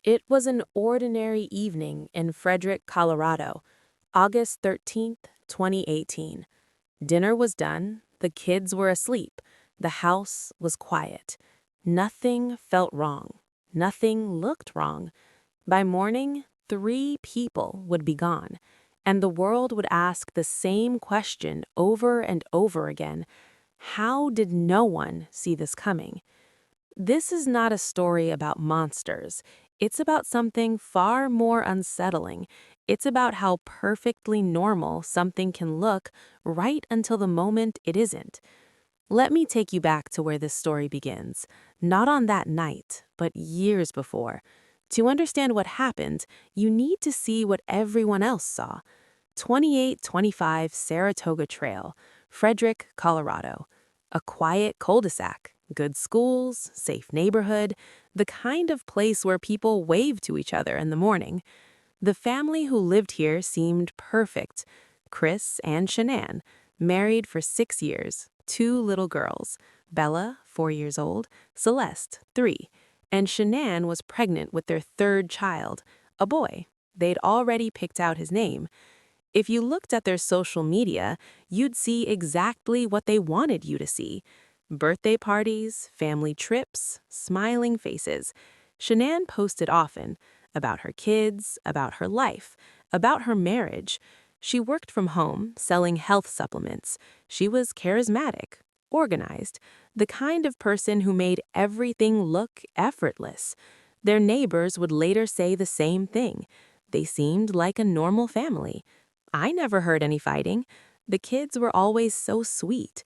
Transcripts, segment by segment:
It was an ordinary evening in Frederick, Colorado, August 13th, 2018. Dinner was done, the kids were asleep, the house was quiet. Nothing felt wrong. Nothing looked wrong. By morning, 3 people would be gone, and the world would ask the same question over and over again. How did no one see this coming? This is not a story about monsters. It's about something far more unsettling. It's about how perfectly normal something can look right until the moment it isn't. Let me take you back to where this story begins. Not on that night, but years before. To understand what happened, you need to see what everyone else saw. 2825 Saratoga Trail, Frederick, Colorado. A quiet cul-de-sac, good schools, safe neighborhood, the kind of place where people wave to each other in the morning. The family who lived here seemed perfect. Chris and Shanann, married for 6 years, 2 little girls, Bella, 4 years old, Celeste, 3, and Shanann was pregnant with their third child, a boy. They'd already picked out his name. If you looked at their social media, you'd see exactly what they wanted you to see. Birthday parties, family trips, smiling faces. Shanann posted often about her kids, about her life, about her marriage. She worked from home, selling health supplements. She was charismatic, organized, the kind of person who made everything look effortless. Their neighbors would later say the same thing. They seemed like a normal family. I never heard any fighting. The kids were always so sweet.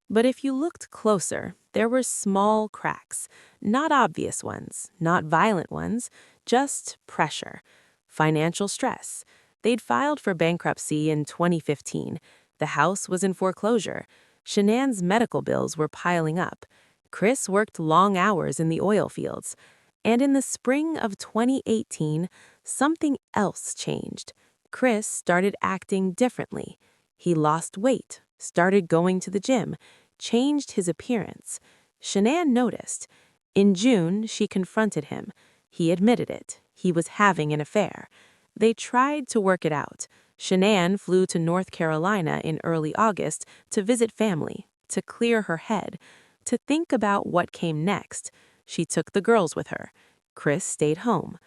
But if you looked closer, there were small cracks, not obvious ones, not violent ones, just pressure, financial stress. They'd filed for bankruptcy in 2015. The house was in foreclosure. Shanann's medical bills were piling up. Chris worked long hours in the oil fields. And in the spring of 2018, something else changed. Chris started acting differently. He lost weight, started going to the gym, changed his appearance. Shanann noticed. In June, she confronted him. He admitted it. He was having an affair. They tried to work it out. Shanann flew to North Carolina in early August to visit family, to clear her head, to think about what came next. She took the girls with her. Chris stayed home.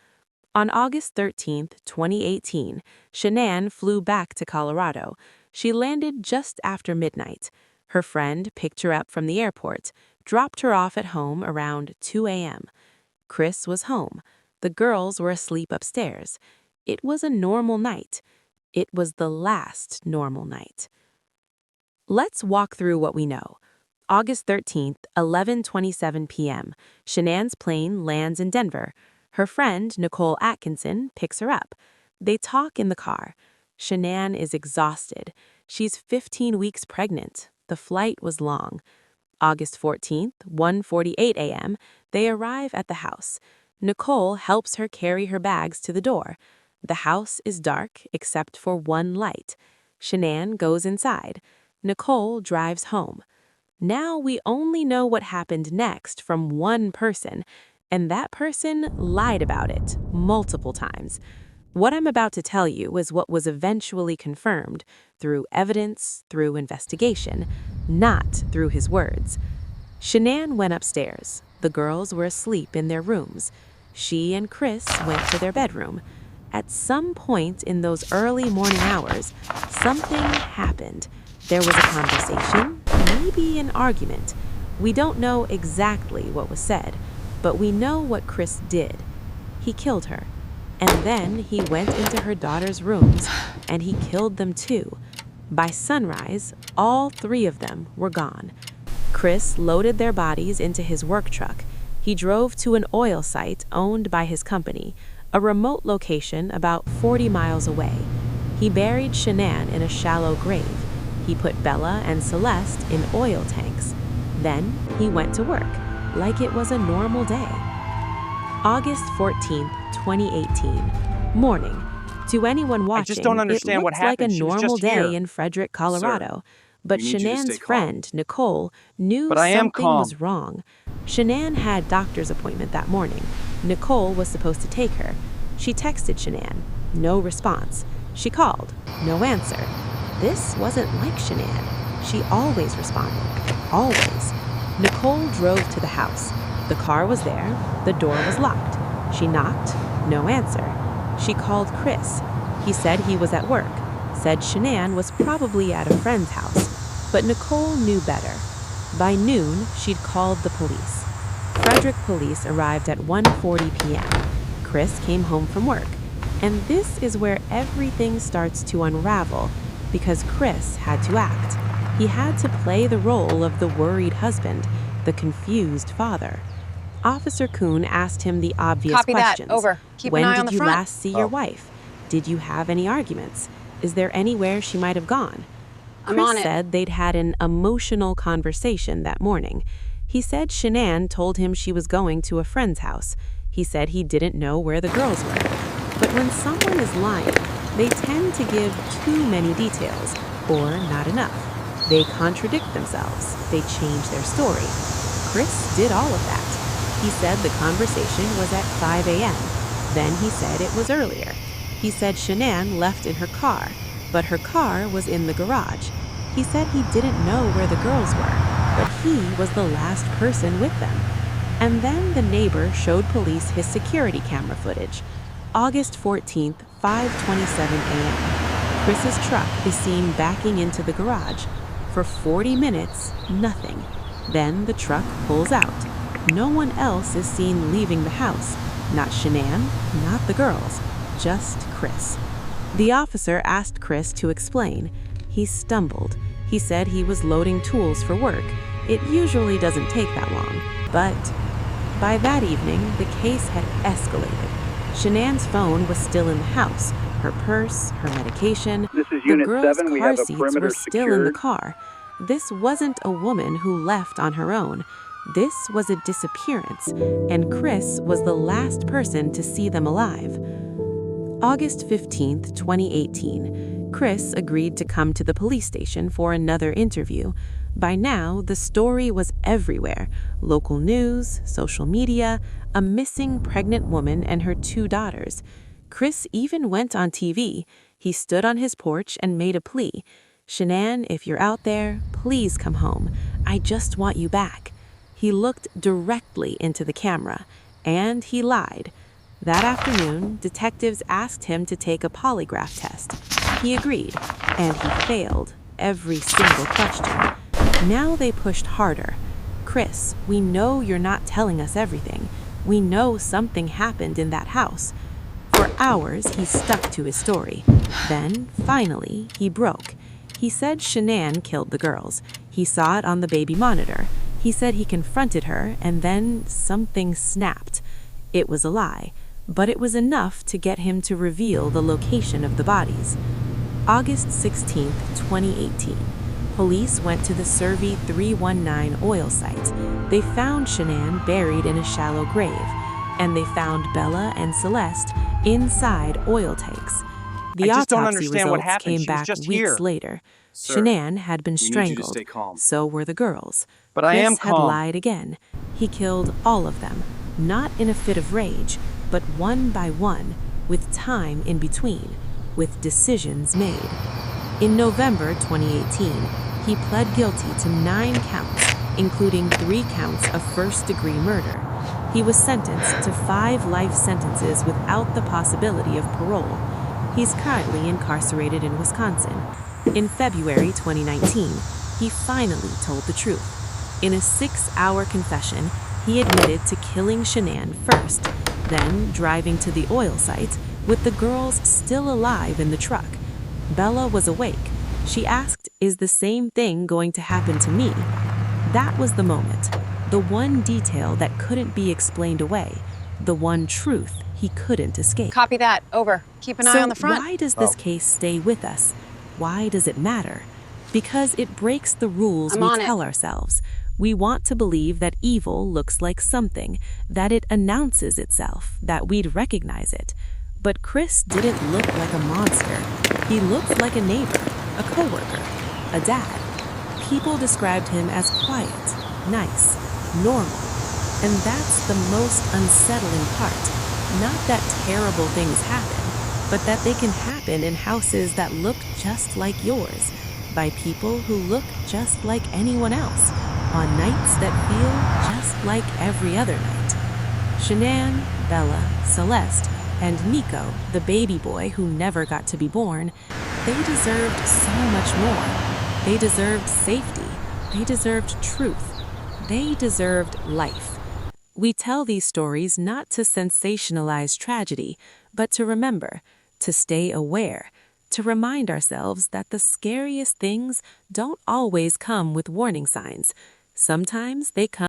On August 13th, 2018, Shanann flew back to Colorado. She landed just after midnight. Her friend picked her up from the airport, dropped her off at home around 2 a.m. Chris was home. The girls were asleep upstairs. It was a normal night. It was the last normal night. Let's walk through what we know. August 13th, 11:27 p.m., Shanann's plane lands in Denver. Her friend, Nicole Atkinson, picks her up. They talk in the car. Shanann is exhausted. She's 15 weeks pregnant. The flight was long. August 14th, 1:48 a.m., they arrive at the house. Nicole helps her carry her bags to the door. The house is dark except for one light. Shanann goes inside. Nicole drives home. Now we only know what happened next from one person, and that person lied about it multiple times. What I'm about to tell you is what was eventually confirmed through evidence, through investigation, not through his words. Shanann went upstairs. The girls were asleep in their rooms. She and Chris went to their bedroom. At some point in those early morning hours, something happened. There was a conversation, maybe an argument. We don't know exactly what was said, but we know what Chris did. He killed her. And then he went into her daughter's rooms, and he killed them too. By sunrise, all 3 of them were gone. Chris loaded their bodies into his work truck. He drove to an oil site owned by his company, a remote location about 40 miles away. He buried Shanann in a shallow grave. He put Bella and Celeste in oil tanks. Then he went to work, like it was a normal day. August 14th, 2018, morning. To anyone watching, I just don't understand it what looked like a happened. She was normal just here. day in Frederick, Colorado. But we need you to stay Shanann's calm. friend, Nicole, knew But I am something calm. was wrong. Shanann had doctor's appointment that morning. Nicole was supposed to take her. She texted Shanann. No response. She called. No answer. This wasn't like Shanann. She always responded. Always. Nicole drove to the house. The car was there. The door was locked. She knocked. No answer. She called Chris. He said he was at work. Said Shanann was probably at a friend's house. But Nicole knew better. By noon, she'd called the police. Frederick police arrived at 1:40 p.m. Chris came home from work. And this is where everything starts to unravel, because Chris had to act. He had to play the role of the worried husband, the confused father. Officer Kuhn asked him the obvious Copy questions. that. Over. Keep When an eye did on the you front. last see your wife? Did you have any arguments? Is there anywhere she might have gone? I'm on Chris it. said they'd had an emotional conversation that morning. He said Shanann told him she was going to a friend's house. He said he didn't know where the girls were. But when someone is lying, they tend to give too many details, or not enough. They contradict themselves. They change their story. Chris did all of that. He said the conversation was at 5 a.m. Then he said it was earlier. He said Shanann left in her car, but her car was in the garage. He said he didn't know where the girls were, but he was the last person with them. And then the neighbor showed police his security camera footage. August 14th, 5:27 a.m. Chris's truck is seen backing into the garage. For 40 minutes, nothing. Then the truck pulls out. No one else is seen leaving the house. Not Shanann, not the girls, just Chris. The officer asked Chris to explain. He stumbled. He said he was loading tools for work. It usually doesn't take that long. But by that evening, the case had escalated. Shanann's phone was still in the house. Her purse, her medication, This is the Unit girls' 7. We car have a seats perimeter were still in the secured. car. This wasn't a woman who left on her own. This was a disappearance, and Chris was the last person to see them alive. August 15th, 2018, Chris agreed to come to the police station for another interview. By now, the story was everywhere. Local news, social media, a missing pregnant woman and her 2 daughters. Chris even went on TV. He stood on his porch and made a plea. Shanann, if you're out there, please come home. I just want you back. He looked directly into the camera, and he lied. That afternoon, detectives asked him to take a polygraph test. He agreed, and he failed every single question. Now they pushed harder. Chris, we know you're not telling us everything. We know something happened in that house. For hours, he stuck to his story. Then, finally, he broke. He said Shanann killed the girls. He saw it on the baby monitor. He said he confronted her, and then something snapped. It was a lie, but it was enough to get him to reveal the location of the bodies. August 16th, 2018. Police went to the Survey 319 oil site. They found Shanann buried in a shallow grave, and they found Bella and Celeste inside oil tanks. The I just don't autopsy understand what results happened. came She was back just weeks here. later. Sir, Shanann had been we need you to strangled. stay calm. So were the girls. But I am Chris had calm. lied again. He killed all of them, not in a fit of rage, but one by one, with time in between, with decisions made. In November 2018, he pled guilty to 9 counts, including 3 counts of first-degree murder. He was sentenced to 5 life sentences without the possibility of parole. He's currently incarcerated in Wisconsin. In February 2019, he finally told the truth. In a 6-hour confession, he admitted to killing Shanann first, then driving to the oil site with the girls still alive in the truck. Bella was awake. She asked, "Is the same thing going to happen to me?" That was the moment, the one detail that couldn't be explained away, the one truth he couldn't escape. Copy that. Over. Keep an eye on the front. Why does this case stay with us? Why does it matter? Because it breaks the rules I'm we on it. tell ourselves. We want to believe that evil looks like something, that it announces itself, that we'd recognize it. But Chris didn't look like a monster. He looked like a neighbor, a coworker, a dad. People described him as quiet, nice, normal. And that's the most unsettling part. Not that terrible things happen, but that they can happen in houses that look just like yours, by people who look just like anyone else, on nights that feel just like every other night. Shanann, Bella, Celeste, and Nico, the baby boy who never got to be born, they deserved so much more. They deserved safety. They deserved truth. They deserved life. We tell these stories not to sensationalize tragedy, but to remember, to stay aware, to remind ourselves that the scariest things don't always come with warning signs. Sometimes they come